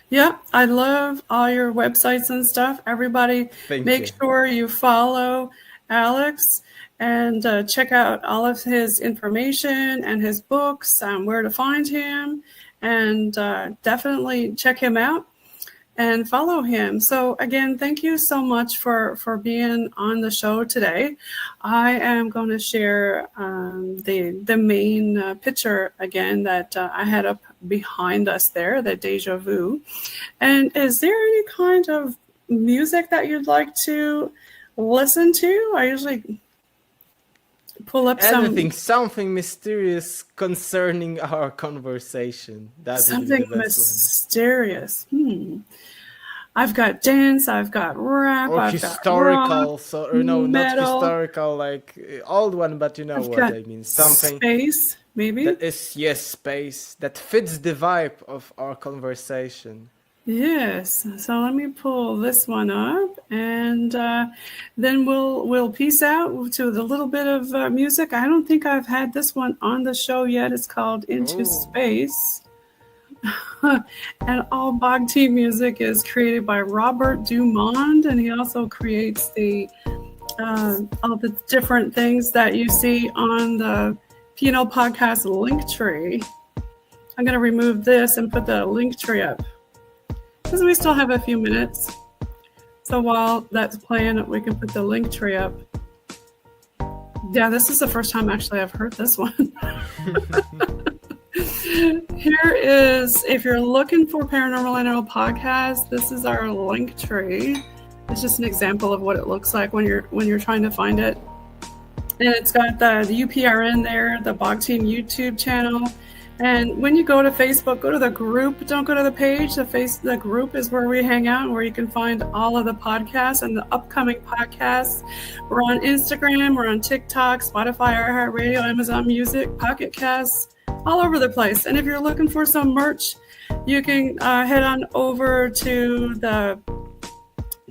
Yeah, I love all your websites and stuff. Everybody, make sure you follow Alex and check out all of his information and his books, where to find him, and definitely check him out and follow him. So again, thank you so much for being on the show today. I am going to share the main picture again that I had up behind us there, the Deja-Vu. And is there any kind of music that you'd like to listen to? I usually pull up something mysterious concerning our conversation. That's something mysterious. I've got dance, I've got rap, or I've historical, got rock, so or no, metal. Not historical, like old one, but you know I've what got I mean. Something space, maybe. That is space that fits the vibe of our conversation. Yes. So let me pull this one up, and then we'll peace out to the little bit of music. I don't think I've had this one on the show yet. It's called Into Space. And all Bog Team music is created by Robert Dumond, and he also creates all the different things that you see on the P&L Podcast link tree. I'm going to remove this and put the link tree up, because we still have a few minutes. So while that's playing, we can put the link tree up. Yeah, this is the first time actually I've heard this one. Here is, if you're looking for Paranormal NL podcast, this is our link tree. It's just an example of what it looks like when you're trying to find it. And it's got the UPRN there, the Bog Team YouTube channel. And when you go to Facebook, go to the group. Don't go to the page. The group is where we hang out, where you can find all of the podcasts and the upcoming podcasts. We're on Instagram, we're on TikTok, Spotify, iHeartRadio, Amazon Music, Pocket Casts, all over the place. And if you're looking for some merch, you can head on over to the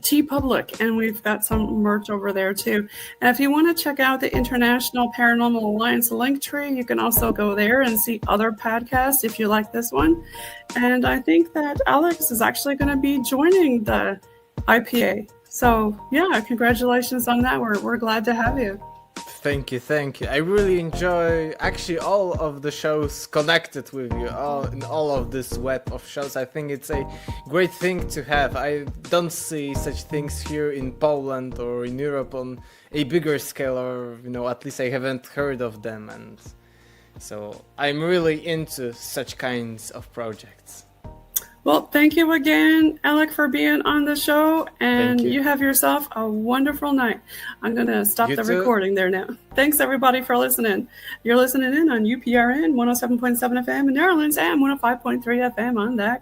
TeePublic, and we've got some merch over there too. And if you want to check out the International Paranormal Alliance link tree, you can also go there and see other podcasts if you like this one. And I think that Alex is actually going to be joining the IPA. So yeah, congratulations on that. We're glad to have you. Thank you. I really enjoy actually all of the shows connected with you, all of this web of shows. I think it's a great thing to have. I don't see such things here in Poland or in Europe on a bigger scale, or at least I haven't heard of them, and so I'm really into such kinds of projects. Well, thank you again, Alek, for being on the show, and you have yourself a wonderful night. I'm going to stop the recording there now. Thanks, everybody, for listening. You're listening in on UPRN 107.7 FM in New Orleans and 105.3 FM on that